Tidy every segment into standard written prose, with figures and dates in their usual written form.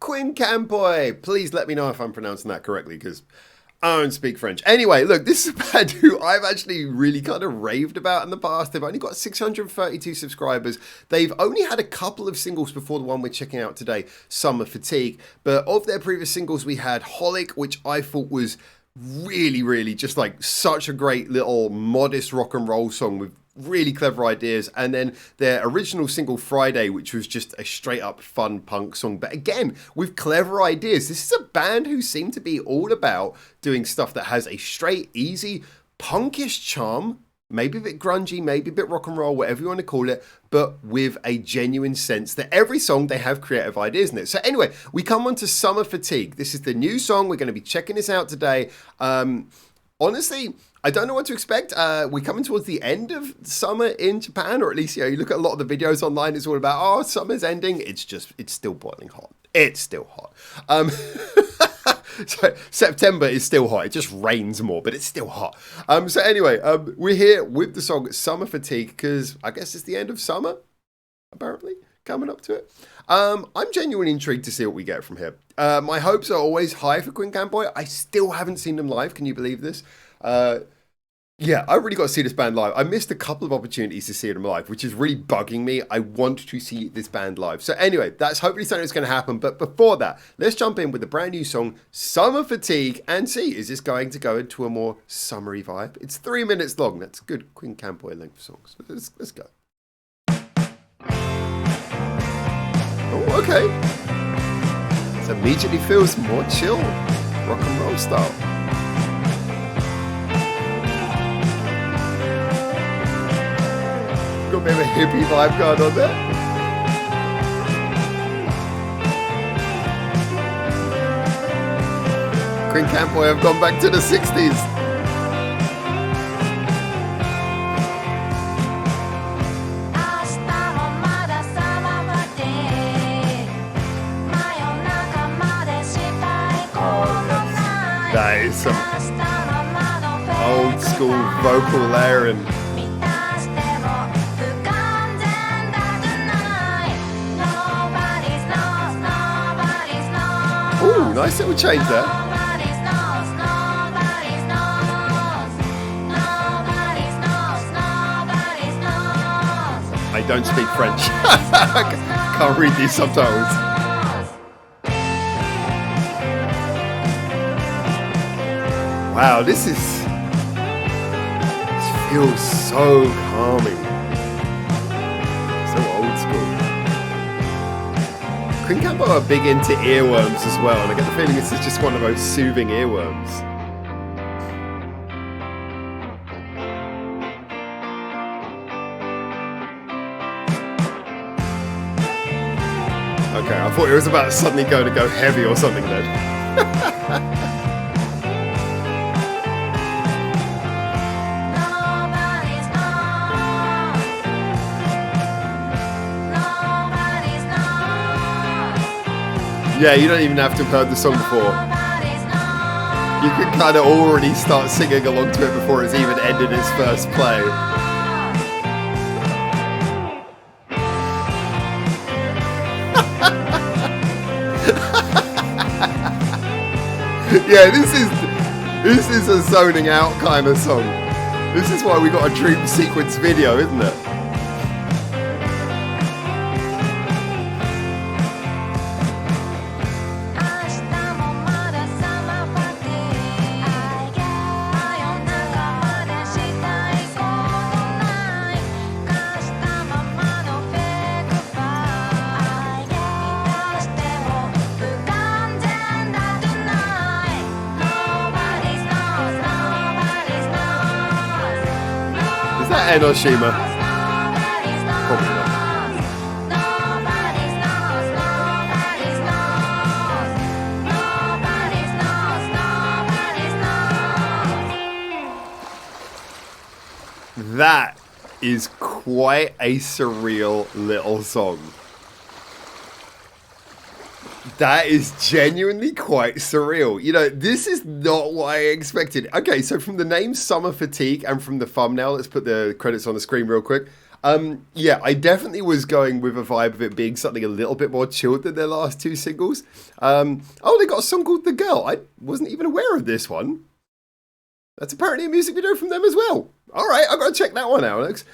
QUINCAMPOIX. Please let me know if I'm pronouncing that correctly, because I don't speak French. Anyway, look, this is a band who I've actually really kind of raved about in the past. They've only got 632 subscribers. They've only had a couple of singles before the one we're checking out today, Summer Fatigue. But of their previous singles, we had Holic, which I thought was really just like such a great little modest rock and roll song with really clever ideas. And then their original single Friday, which was just a straight up fun punk song, but again with clever ideas. This is a band who seem to be all about doing stuff that has a straight, easy, punkish charm, maybe a bit grungy, maybe a bit rock and roll, whatever you want to call it, but with a genuine sense that every song they have creative ideas in it. So anyway, we come on to Summer Fatigue. This is the new song. We're going to be checking this out today. Honestly, I don't know what to expect. We're coming towards the end of summer in Japan, or at least, you look at a lot of the videos online, it's all about, oh, summer's ending. It's still boiling hot. It's still hot. So September is still hot. It just rains more, but it's still hot. So anyway, we're here with the song Summer Fatigue, because I guess it's the end of summer, apparently, coming up to it. I'm genuinely intrigued to see what we get from here. My hopes are always high for QUINCAMPOIX. I still haven't seen them live. Can you believe this? Yeah, I really got to see this band live. I missed a couple of opportunities to see them live, which is really bugging me. I want to see this band live. So anyway, that's hopefully something that's going to happen. But before that, let's jump in with the brand new song, Summer Fatigue, and see, is this going to go into a more summery vibe? It's 3 minutes long. That's good QUINCAMPOIX length songs. Let's go. Oh, okay. This immediately feels more chill, rock and roll style. Got a bit of a hippie vibe going on there. QUINCAMPOIX have gone back to the 60s. That is some old school vocal layering. Ooh, nice little change there. I don't speak French. Can't read these subtitles. Wow, this feels so calming. So old school. QUINCAMPOIX are big into earworms as well, and I get the feeling this is just one of those soothing earworms. Okay, I thought it was about to suddenly go heavy or something then. Yeah, you don't even have to have heard the song before. You can kind of already start singing along to it before it's even ended its first play. Yeah, this is a zoning out kind of song. This is why we got a dream sequence video, isn't it? Is that Enoshima? Probably not. That is quite a surreal little song. That is genuinely quite surreal. This is not what I expected. Okay, so from the name Summer Fatigue and from the thumbnail, let's put the credits on the screen real quick. Yeah, I definitely was going with a vibe of it being something a little bit more chilled than their last two singles. Oh, they got a song called The Girl. I wasn't even aware of this one. That's apparently a music video from them as well. All right, I've got to check that one out, Alex.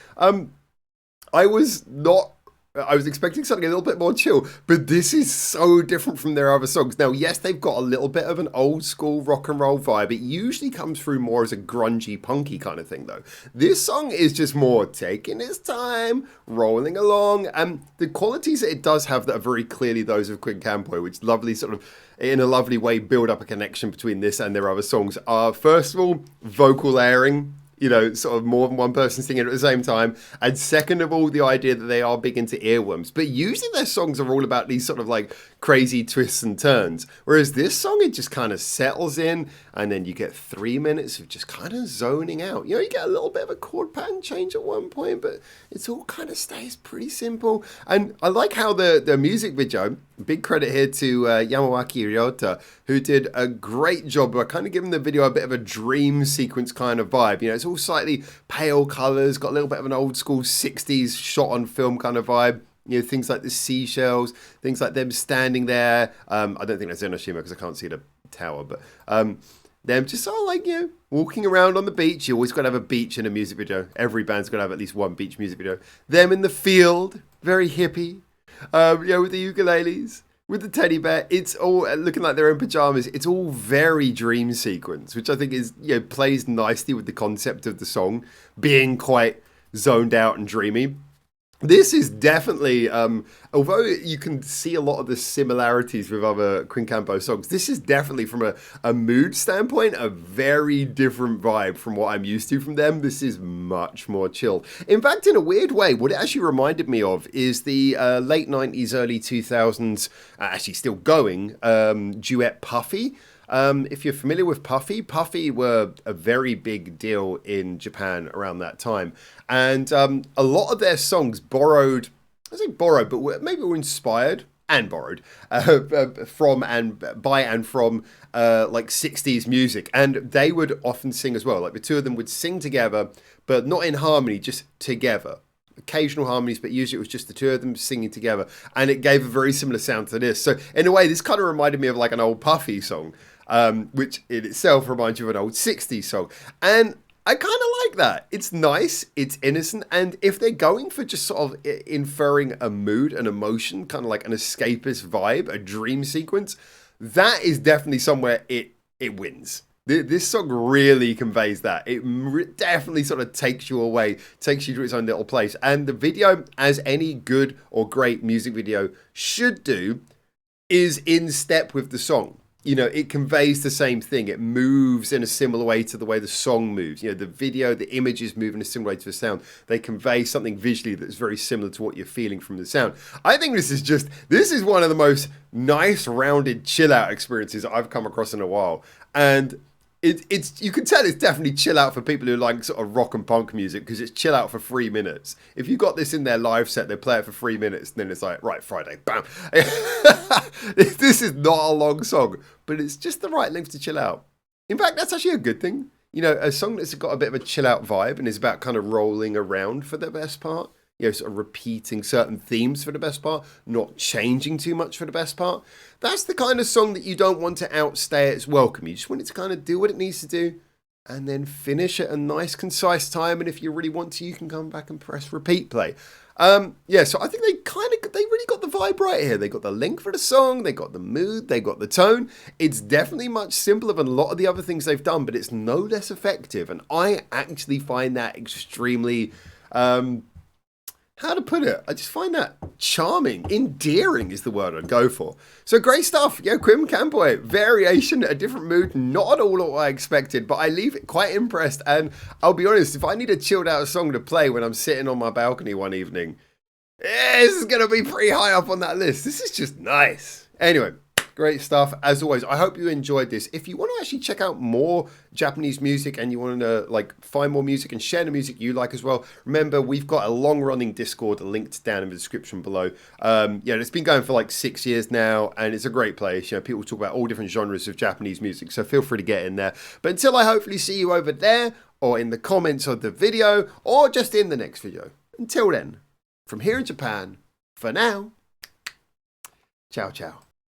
I was not. I was expecting something a little bit more chill, but this is so different from their other songs. Now, yes, they've got a little bit of an old school rock and roll vibe. It usually comes through more as a grungy, punky kind of thing, though. This song is just more taking its time, rolling along, and the qualities that it does have that are very clearly those of Quincampoix, which lovely sort of, in a lovely way, build up a connection between this and their other songs, are, first of all, vocal layering. You know, sort of more than one person singing at the same time. And second of all, the idea that they are big into earworms. But usually their songs are all about these sort of like crazy twists and turns. Whereas this song, it just kind of settles in. And then you get 3 minutes of just kind of zoning out. You know, you get a little bit of a chord pattern change at one point, but it's all kind of stays pretty simple. And I like how the music video, big credit here to Yamawaki Ryota, who did a great job by kind of giving the video a bit of a dream sequence kind of vibe. You know, it's all slightly pale colours, got a little bit of an old school 60s shot on film kind of vibe. You know, things like the seashells, things like them standing there. I don't think that's Enoshima because I can't see the tower, but them just sort of like, you know, walking around on the beach. You always got to have a beach in a music video. Every band's got to have at least one beach music video. Them in the field, very hippie, you know, with the ukuleles. With the teddy bear, it's all looking like they're in pajamas. It's all very dream sequence, which I think is, you know, plays nicely with the concept of the song being quite zoned out and dreamy. This is definitely, although you can see a lot of the similarities with other Quincampoix songs, this is definitely from a mood standpoint, a very different vibe from what I'm used to from them. This is much more chill. In fact, in a weird way, what it actually reminded me of is the late 90s, early 2000s, actually still going, duet Puffy. If you're familiar with Puffy were a very big deal in Japan around that time. And a lot of their songs borrowed, I say borrowed, but maybe were inspired and borrowed from and by and from like 60s music. And they would often sing as well. Like the two of them would sing together, but not in harmony, just together. Occasional harmonies, but usually it was just the two of them singing together. And it gave a very similar sound to this. So in a way, this kind of reminded me of like an old Puffy song. Which in itself reminds you of an old 60s song. And I kind of like that. It's nice, it's innocent, and if they're going for just sort of inferring a mood, an emotion, kind of like an escapist vibe, a dream sequence, that is definitely somewhere it wins. This song really conveys that. It definitely sort of takes you away, takes you to its own little place. And the video, as any good or great music video should do, is in step with the song. You know, it conveys the same thing. It moves in a similar way to the way the song moves. You know, the video, the images move in a similar way to the sound. They convey something visually that's very similar to what you're feeling from the sound. I think this is one of the most nice, rounded, chill out experiences I've come across in a while. And it's you can tell it's definitely chill out for people who like sort of rock and punk music because it's chill out for 3 minutes. If you got this in their live set, they play it for 3 minutes, and then it's like, right, Friday, bam. This is not a long song, but it's just the right length to chill out. In fact, that's actually a good thing. You know, a song that's got a bit of a chill out vibe and is about kind of rolling around for the best part. You know, sort of repeating certain themes for the best part, not changing too much for the best part. That's the kind of song that you don't want to outstay its welcome. You just want it to kind of do what it needs to do and then finish at a nice, concise time. And if you really want to, you can come back and press repeat play. Yeah, so I think they really got the vibe right here. They got the length for the song, they got the mood, they got the tone. It's definitely much simpler than a lot of the other things they've done, but it's no less effective. And I actually find that extremely... how to put it? I just find that charming. Endearing is the word I'd go for. So great stuff. Yeah, Quincampoix. Variation, a different mood. Not at all what I expected, but I leave it quite impressed. And I'll be honest, if I need a chilled out song to play when I'm sitting on my balcony one evening, this is going to be pretty high up on that list. This is just nice. Anyway, great stuff. As always, I hope you enjoyed this. If you want to actually check out more Japanese music and you want to like find more music and share the music you like as well, remember we've got a long-running Discord linked down in the description below. Yeah, it's been going for like 6 years now, and it's a great place. You know, people talk about all different genres of Japanese music, so feel free to get in there. But until I hopefully see you over there, or in the comments of the video, or just in the next video, Until then, from here in Japan, for now, ciao ciao.